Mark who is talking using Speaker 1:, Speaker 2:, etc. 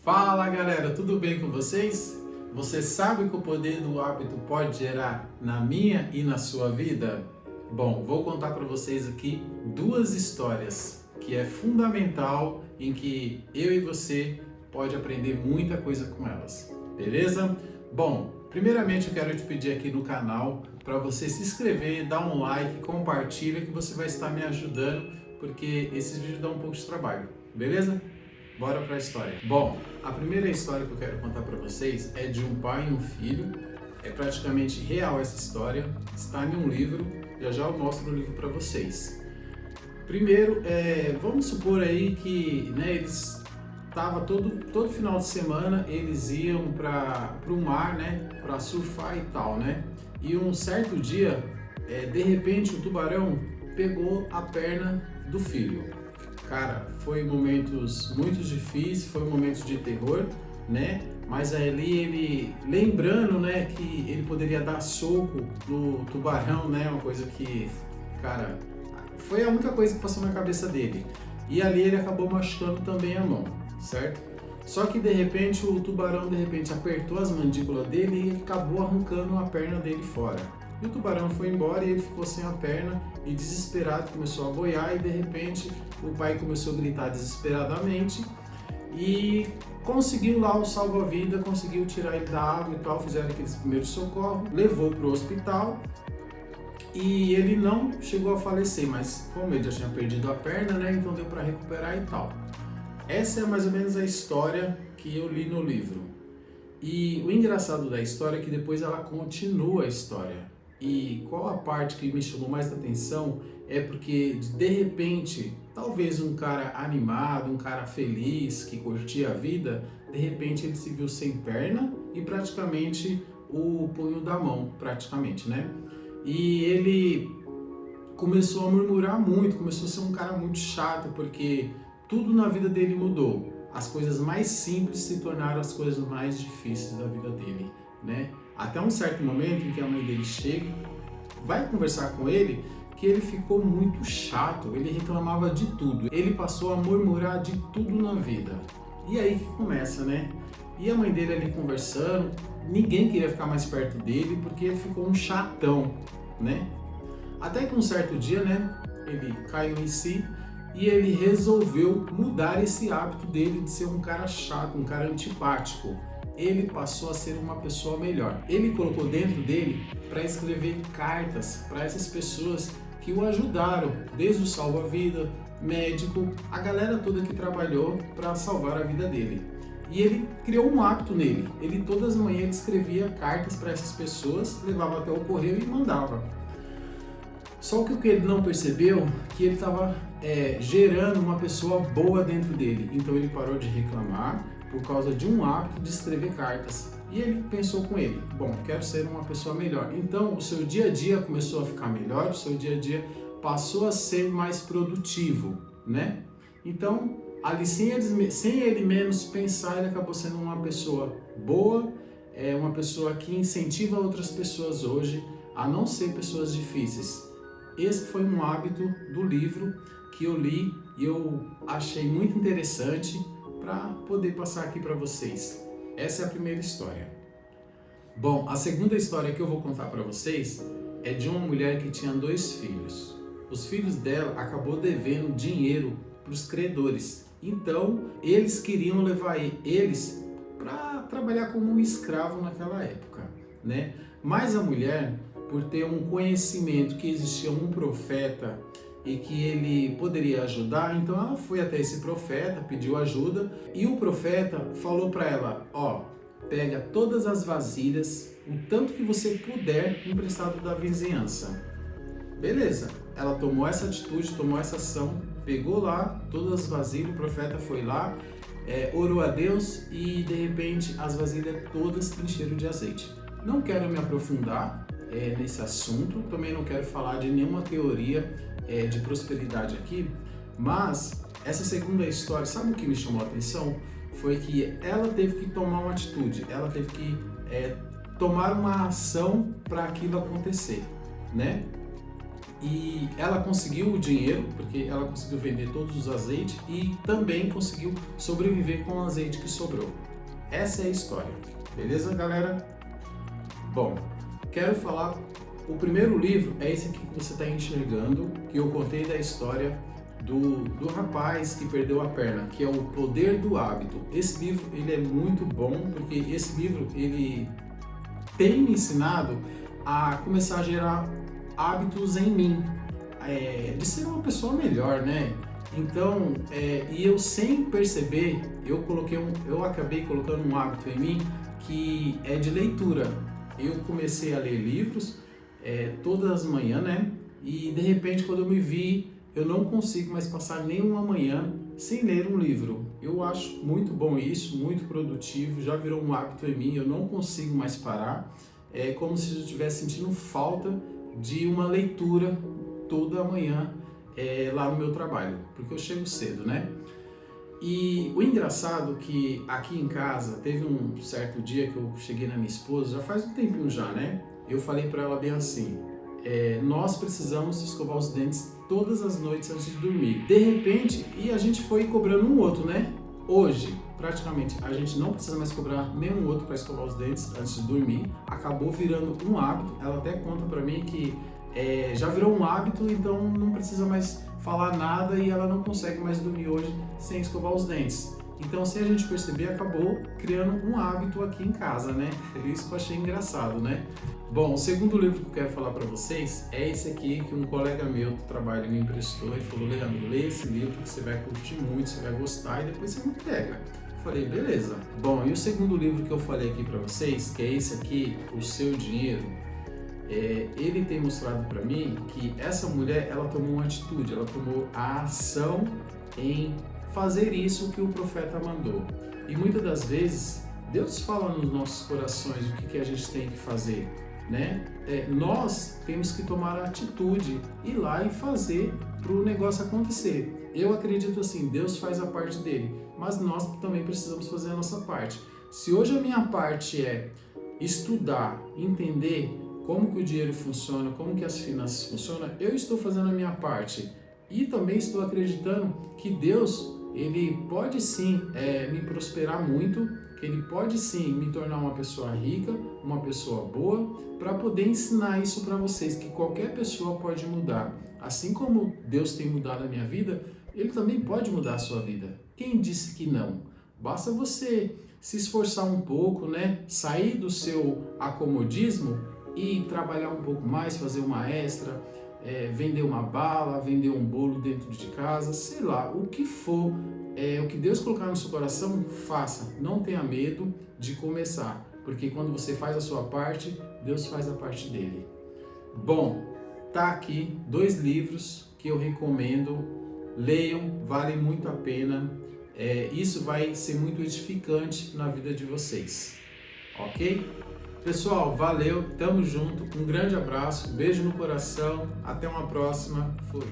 Speaker 1: Fala galera, tudo bem com vocês? Você sabe que o poder do hábito pode gerar na minha e na sua vida? Bom, vou contar para vocês aqui duas histórias que é fundamental em que eu e você pode aprender muita coisa com elas, beleza? Bom, primeiramente eu quero te pedir aqui no canal para você se inscrever, dar um like, compartilha que você vai estar me ajudando porque esses vídeos dão um pouco de trabalho, beleza? Bora para a história. Bom, a primeira história que eu quero contar para vocês é de um pai e um filho. É praticamente real essa história. Está em um livro. Já eu mostro o livro para vocês. Primeiro, vamos supor aí que eles estavam todo final de semana eles iam para o mar, para surfar e tal, E um certo dia, de repente, o tubarão pegou a perna do filho. Cara, foi momentos muito difíceis, foi momentos de terror, Mas ali ele, lembrando, que ele poderia dar soco no tubarão, Uma coisa que, cara, foi a única coisa que passou na cabeça dele. E ali ele acabou machucando também a mão, certo? Só que de repente o tubarão apertou as mandíbulas dele e acabou arrancando a perna dele fora. E o tubarão foi embora e ele ficou sem a perna e desesperado começou a boiar e de repente o pai começou a gritar desesperadamente e conseguiu lá o salva-vida, conseguiu tirar ele da água e tal, fizeram aqueles primeiros socorros, levou para o hospital e ele não chegou a falecer, mas como ele já tinha perdido a perna, então deu para recuperar e tal. Essa é mais ou menos a história que eu li no livro. E o engraçado da história é que depois ela continua a história. E qual a parte que me chamou mais atenção é porque, de repente, talvez um cara animado, um cara feliz, que curtia a vida, de repente ele se viu sem perna e praticamente o punho da mão, E ele começou a murmurar muito, começou a ser um cara muito chato, porque tudo na vida dele mudou. As coisas mais simples se tornaram as coisas mais difíceis da vida dele, Até um certo momento em que a mãe dele chega, vai conversar com ele, que ele ficou muito chato, ele reclamava de tudo, ele passou a murmurar de tudo na vida. E aí que começa, E a mãe dele ali conversando, ninguém queria ficar mais perto dele porque ele ficou um chatão, Até que um certo dia, ele caiu em si e ele resolveu mudar esse hábito dele de ser um cara chato, um cara antipático. Ele passou a ser uma pessoa melhor. Ele colocou dentro dele para escrever cartas para essas pessoas que o ajudaram, desde o salva-vida, médico, a galera toda que trabalhou para salvar a vida dele. E ele criou um hábito nele. Ele todas as manhãs escrevia cartas para essas pessoas, levava até o correio e mandava. Só que o que ele não percebeu, que ele estava gerando uma pessoa boa dentro dele. Então ele parou de reclamar por causa de um hábito de escrever cartas. E ele pensou com ele, bom, quero ser uma pessoa melhor. Então o seu dia a dia começou a ficar melhor, o seu dia a dia passou a ser mais produtivo, Então, ali sem ele menos pensar, ele acabou sendo uma pessoa boa, uma pessoa que incentiva outras pessoas hoje a não ser pessoas difíceis. Esse foi um hábito do livro que eu li e eu achei muito interessante para poder passar aqui para vocês. Essa é a primeira história. Bom, a segunda história que eu vou contar para vocês é de uma mulher que tinha 2 filhos. Os filhos dela acabou devendo dinheiro para os credores. Então, eles queriam levar eles para trabalhar como um escravo naquela época, Mas a mulher, por ter um conhecimento que existia um profeta e que ele poderia ajudar, então ela foi até esse profeta, pediu ajuda e o profeta falou para ela, pega todas as vasilhas, o tanto que você puder emprestado da vizinhança. Beleza, ela tomou essa atitude, tomou essa ação, pegou lá todas as vasilhas, o profeta foi lá, orou a Deus e de repente as vasilhas todas encheram de azeite. Não quero me aprofundar nesse assunto, também não quero falar de nenhuma teoria de prosperidade aqui, mas essa segunda história, sabe o que me chamou a atenção? Foi que ela teve que tomar uma atitude, ela teve que tomar uma ação para aquilo acontecer, e ela conseguiu o dinheiro, porque ela conseguiu vender todos os azeites e também conseguiu sobreviver com o azeite que sobrou. Essa é a história, beleza, galera? Bom, quero falar, o primeiro livro é esse aqui que você está enxergando, que eu contei da história do rapaz que perdeu a perna, que é o Poder do Hábito. Esse livro ele é muito bom, porque esse livro ele tem me ensinado a começar a gerar hábitos em mim, de ser uma pessoa melhor, né? Então, e eu sem perceber, eu acabei colocando um hábito em mim que é de leitura. Eu comecei a ler livros todas as manhãs, né? E de repente, quando eu me vi, eu não consigo mais passar nenhuma manhã sem ler um livro. Eu acho muito bom isso, muito produtivo, já virou um hábito em mim, eu não consigo mais parar. É como se eu estivesse sentindo falta de uma leitura toda manhã lá no meu trabalho, porque eu chego cedo, né? E o engraçado é que aqui em casa, teve um certo dia que eu cheguei na minha esposa, já faz um tempinho já, né? Eu falei para ela bem assim, nós precisamos escovar os dentes todas as noites antes de dormir. De repente, e a gente foi cobrando um outro, né? Hoje, praticamente, a gente não precisa mais cobrar nenhum outro para escovar os dentes antes de dormir. Acabou virando um hábito. Ela até conta para mim que já virou um hábito, então não precisa mais falar nada e ela não consegue mais dormir hoje sem escovar os dentes. Então, se a gente perceber, acabou criando um hábito aqui em casa, né? Isso que eu achei engraçado, né? Bom, o segundo livro que eu quero falar para vocês é esse aqui que um colega meu do trabalho me emprestou e falou: Leandro, lê esse livro que você vai curtir muito, você vai gostar e depois você me pega. Eu falei, beleza. Bom, e o segundo livro que eu falei aqui para vocês, que é esse aqui, O Seu Dinheiro, ele tem mostrado para mim que essa mulher, ela tomou uma atitude, ela tomou a ação em fazer isso que o profeta mandou. E muitas das vezes, Deus fala nos nossos corações o que a gente tem que fazer, né? Nós temos que tomar a atitude, ir lá e fazer para o negócio acontecer. Eu acredito assim, Deus faz a parte dele, mas nós também precisamos fazer a nossa parte. Se hoje a minha parte é estudar, entender como que o dinheiro funciona, como que as finanças funcionam, eu estou fazendo a minha parte. E também estou acreditando que Deus, Ele pode sim me prosperar muito, que Ele pode sim me tornar uma pessoa rica, uma pessoa boa, para poder ensinar isso para vocês, que qualquer pessoa pode mudar. Assim como Deus tem mudado a minha vida, Ele também pode mudar a sua vida. Quem disse que não? Basta você se esforçar um pouco, né? Sair do seu acomodismo e trabalhar um pouco mais, fazer uma extra, vender uma bala, vender um bolo dentro de casa, sei lá, o que for, o que Deus colocar no seu coração, faça. Não tenha medo de começar, porque quando você faz a sua parte, Deus faz a parte dele. Bom, tá aqui 2 livros que eu recomendo, leiam, vale muito a pena, isso vai ser muito edificante na vida de vocês, ok? Pessoal, valeu, tamo junto, um grande abraço, beijo no coração, até uma próxima, fui!